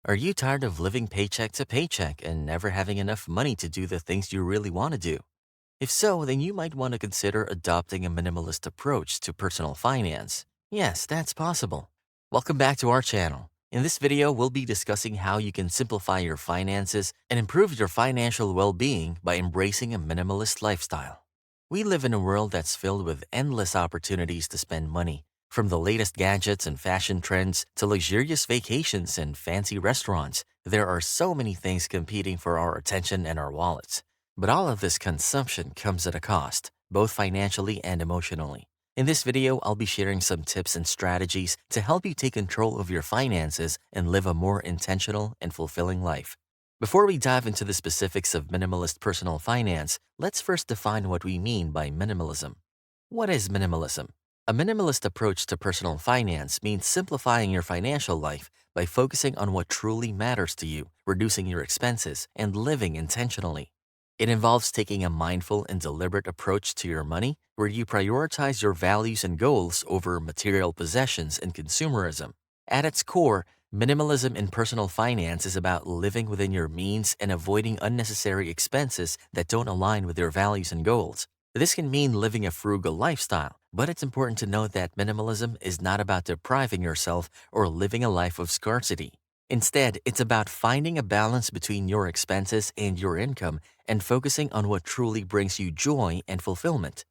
Are you tired of living paycheck to paycheck and never having enough money to do the things you really want to do? If so, then you might want to consider adopting a minimalist approach to personal finance. Yes, that's possible. Welcome back to our channel. In this video, we'll be discussing how you can simplify your finances and improve your financial well-being by embracing a minimalist lifestyle. We live in a world that's filled with endless opportunities to spend money, from the latest gadgets and fashion trends to luxurious vacations and fancy restaurants. There are so many things competing for our attention and our wallets. But all of this consumption comes at a cost, both financially and emotionally. In this video, I'll be sharing some tips and strategies to help you take control of your finances and live a more intentional and fulfilling life. Before we dive into the specifics of minimalist personal finance, let's first define what we mean by minimalism. What is minimalism? A minimalist approach to personal finance means simplifying your financial life by focusing on what truly matters to you, reducing your expenses, and living intentionally. It involves taking a mindful and deliberate approach to your money, where you prioritize your values and goals over material possessions and consumerism. At its core, minimalism in personal finance is about living within your means and avoiding unnecessary expenses that don't align with your values and goals. This can mean living a frugal lifestyle, but it's important to note that minimalism is not about depriving yourself or living a life of scarcity. Instead, it's about finding a balance between your expenses and your income and focusing on what truly brings you joy and fulfillment.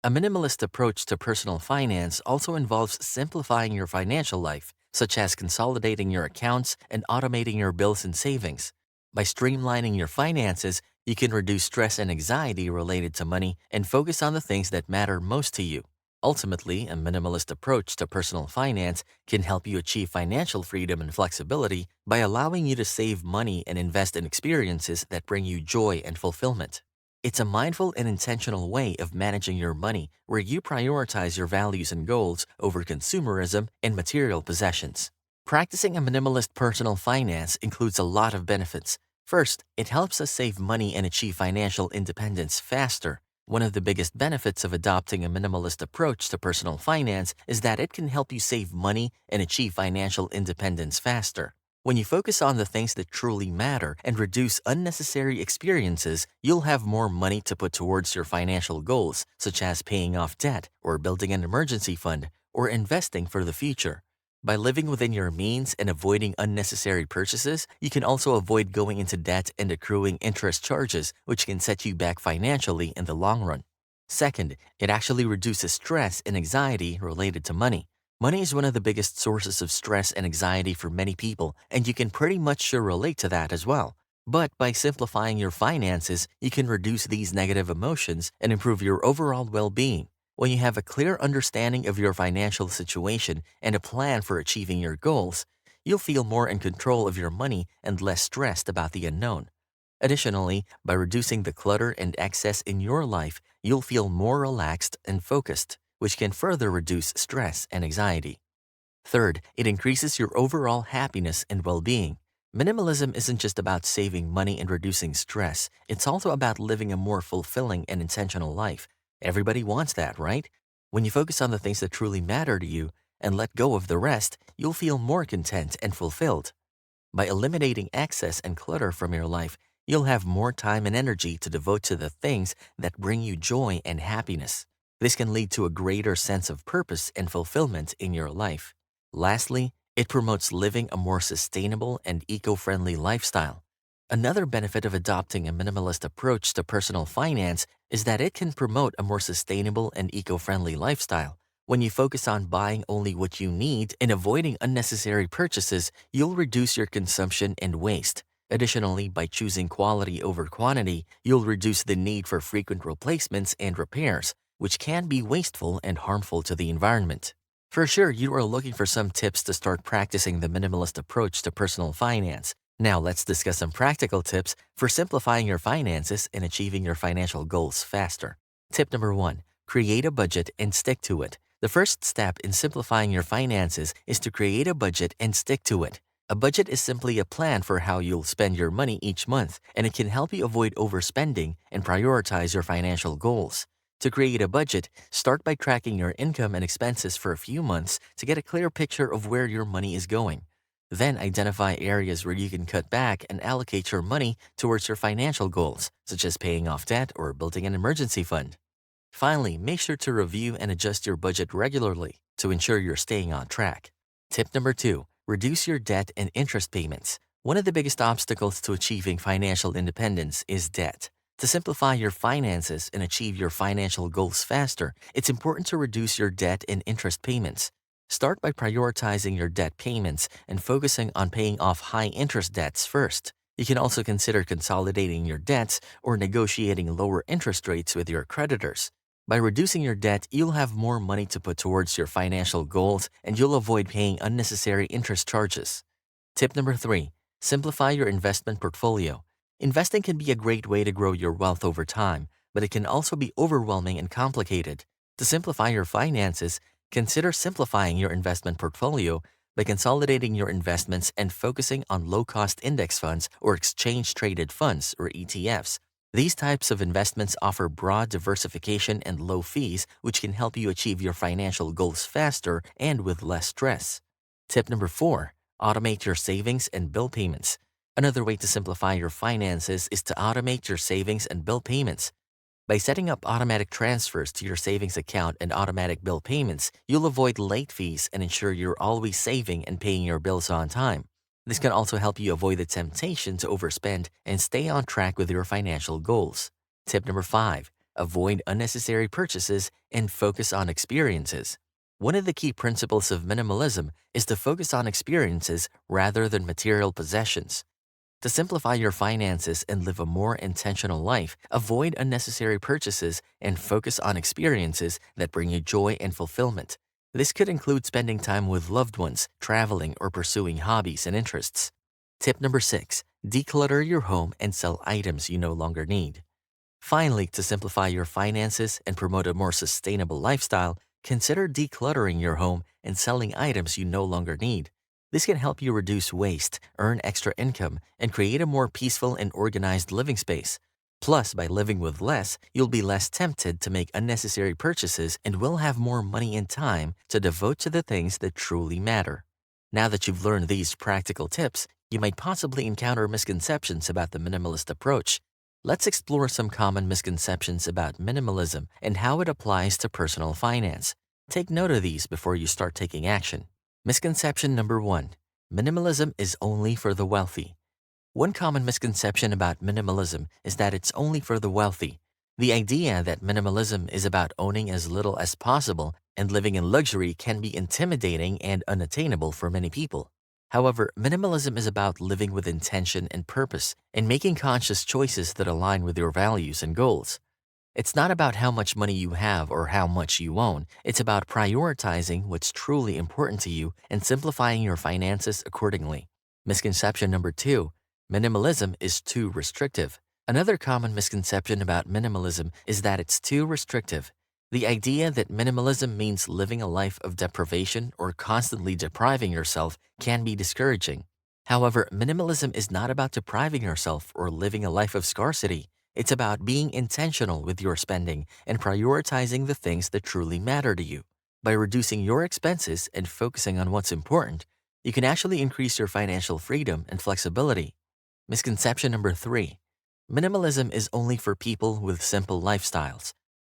A minimalist approach to personal finance also involves simplifying your financial life, such as consolidating your accounts and automating your bills and savings. By streamlining your finances, you can reduce stress and anxiety related to money and focus on the things that matter most to you. Ultimately, a minimalist approach to personal finance can help you achieve financial freedom and flexibility by allowing you to save money and invest in experiences that bring you joy and fulfillment. It's a mindful and intentional way of managing your money where you prioritize your values and goals over consumerism and material possessions. Practicing a minimalist personal finance includes a lot of benefits. First, it helps us save money and achieve financial independence faster. One of the biggest benefits of adopting a minimalist approach to personal finance is that it can help you save money and achieve financial independence faster. When you focus on the things that truly matter and reduce unnecessary experiences, you'll have more money to put towards your financial goals, such as paying off debt or building an emergency fund or investing for the future. By living within your means and avoiding unnecessary purchases, you can also avoid going into debt and accruing interest charges, which can set you back financially in the long run. Second, it actually reduces stress and anxiety related to money. Money is one of the biggest sources of stress and anxiety for many people, and you can pretty much sure relate to that as well. But by simplifying your finances, you can reduce these negative emotions and improve your overall well-being. When you have a clear understanding of your financial situation and a plan for achieving your goals, you'll feel more in control of your money and less stressed about the unknown. Additionally, by reducing the clutter and excess in your life, you'll feel more relaxed and focused, which can further reduce stress and anxiety. Third, it increases your overall happiness and well-being. Minimalism isn't just about saving money and reducing stress, it's also about living a more fulfilling and intentional life. Everybody wants that, right? When you focus on the things that truly matter to you and let go of the rest, you'll feel more content and fulfilled. By eliminating excess and clutter from your life, you'll have more time and energy to devote to the things that bring you joy and happiness. This can lead to a greater sense of purpose and fulfillment in your life. Lastly, it promotes living a more sustainable and eco-friendly lifestyle. Another benefit of adopting a minimalist approach to personal finance is that it can promote a more sustainable and eco-friendly lifestyle. When you focus on buying only what you need and avoiding unnecessary purchases, you'll reduce your consumption and waste. Additionally, by choosing quality over quantity, you'll reduce the need for frequent replacements and repairs, which can be wasteful and harmful to the environment. For sure, you are looking for some tips to start practicing the minimalist approach to personal finance. Now let's discuss some practical tips for simplifying your finances and achieving your financial goals faster. Tip number 1. Create a budget and stick to it. The first step in simplifying your finances is to create a budget and stick to it. A budget is simply a plan for how you'll spend your money each month, and it can help you avoid overspending and prioritize your financial goals. To create a budget, start by tracking your income and expenses for a few months to get a clear picture of where your money is going. Then identify areas where you can cut back and allocate your money towards your financial goals, such as paying off debt or building an emergency fund. Finally, make sure to review and adjust your budget regularly to ensure you're staying on track. Tip number 2, reduce your debt and interest payments. One of the biggest obstacles to achieving financial independence is debt. To simplify your finances and achieve your financial goals faster, it's important to reduce your debt and interest payments. Start by prioritizing your debt payments and focusing on paying off high interest debts first. You can also consider consolidating your debts or negotiating lower interest rates with your creditors. By reducing your debt, you'll have more money to put towards your financial goals and you'll avoid paying unnecessary interest charges. Tip number 3, simplify your investment portfolio. Investing can be a great way to grow your wealth over time, but it can also be overwhelming and complicated. To simplify your finances, consider simplifying your investment portfolio by consolidating your investments and focusing on low-cost index funds or exchange-traded funds or ETFs. These types of investments offer broad diversification and low fees, which can help you achieve your financial goals faster and with less stress. Tip number 4, automate your savings and bill payments. Another way to simplify your finances is to automate your savings and bill payments. By setting up automatic transfers to your savings account and automatic bill payments, you'll avoid late fees and ensure you're always saving and paying your bills on time. This can also help you avoid the temptation to overspend and stay on track with your financial goals. Tip number 5, avoid unnecessary purchases and focus on experiences. One of the key principles of minimalism is to focus on experiences rather than material possessions. To simplify your finances and live a more intentional life, avoid unnecessary purchases and focus on experiences that bring you joy and fulfillment. This could include spending time with loved ones, traveling, or pursuing hobbies and interests. Tip number 6, declutter your home and sell items you no longer need. Finally, to simplify your finances and promote a more sustainable lifestyle, consider decluttering your home and selling items you no longer need. This can help you reduce waste, earn extra income, and create a more peaceful and organized living space. Plus, by living with less, you'll be less tempted to make unnecessary purchases and will have more money and time to devote to the things that truly matter. Now that you've learned these practical tips, you might possibly encounter misconceptions about the minimalist approach. Let's explore some common misconceptions about minimalism and how it applies to personal finance. Take note of these before you start taking action. Misconception number 1, minimalism is only for the wealthy. One common misconception about minimalism is that it's only for the wealthy. The idea that minimalism is about owning as little as possible and living in luxury can be intimidating and unattainable for many people. However, minimalism is about living with intention and purpose and making conscious choices that align with your values and goals. It's not about how much money you have or how much you own. It's about prioritizing what's truly important to you and simplifying your finances accordingly. Misconception number 2, minimalism is too restrictive. Another common misconception about minimalism is that it's too restrictive. The idea that minimalism means living a life of deprivation or constantly depriving yourself can be discouraging. However, minimalism is not about depriving yourself or living a life of scarcity. It's about being intentional with your spending and prioritizing the things that truly matter to you. By reducing your expenses and focusing on what's important, you can actually increase your financial freedom and flexibility. Misconception number 3, minimalism is only for people with simple lifestyles.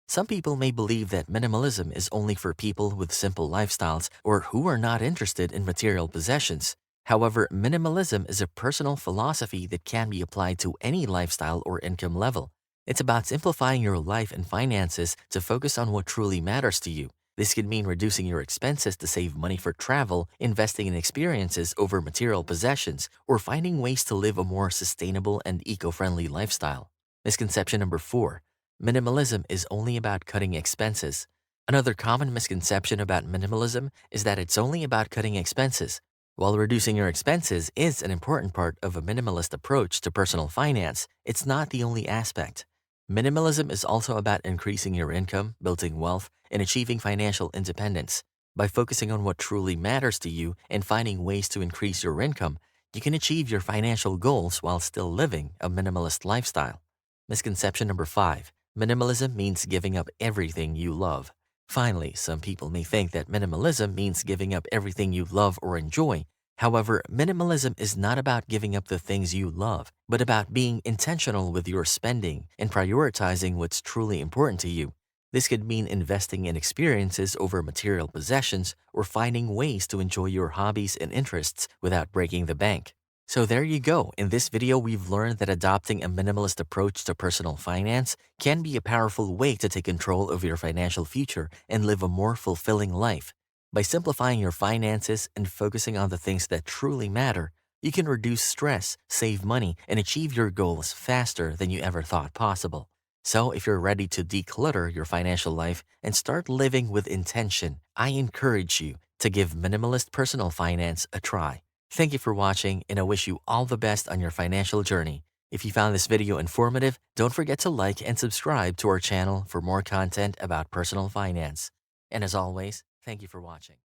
Some people may believe that minimalism is only for people with simple lifestyles or who are not interested in material possessions. However, minimalism is a personal philosophy that can be applied to any lifestyle or income level. It's about simplifying your life and finances to focus on what truly matters to you. This could mean reducing your expenses to save money for travel, investing in experiences over material possessions, or finding ways to live a more sustainable and eco-friendly lifestyle. Misconception number 4, minimalism is only about cutting expenses. Another common misconception about minimalism is that it's only about cutting expenses. While reducing your expenses is an important part of a minimalist approach to personal finance, it's not the only aspect. Minimalism is also about increasing your income, building wealth, and achieving financial independence. By focusing on what truly matters to you and finding ways to increase your income, you can achieve your financial goals while still living a minimalist lifestyle. Misconception number 5, minimalism means giving up everything you love. Finally, some people may think that minimalism means giving up everything you love or enjoy, However, minimalism is not about giving up the things you love, but about being intentional with your spending and prioritizing what's truly important to you. This could mean investing in experiences over material possessions or finding ways to enjoy your hobbies and interests without breaking the bank. So there you go. In this video, we've learned that adopting a minimalist approach to personal finance can be a powerful way to take control of your financial future and live a more fulfilling life. By simplifying your finances and focusing on the things that truly matter, you can reduce stress, save money, and achieve your goals faster than you ever thought possible. So, if you're ready to declutter your financial life and start living with intention, I encourage you to give minimalist personal finance a try. Thank you for watching, and I wish you all the best on your financial journey. If you found this video informative, don't forget to like and subscribe to our channel for more content about personal finance. And as always, thank you for watching.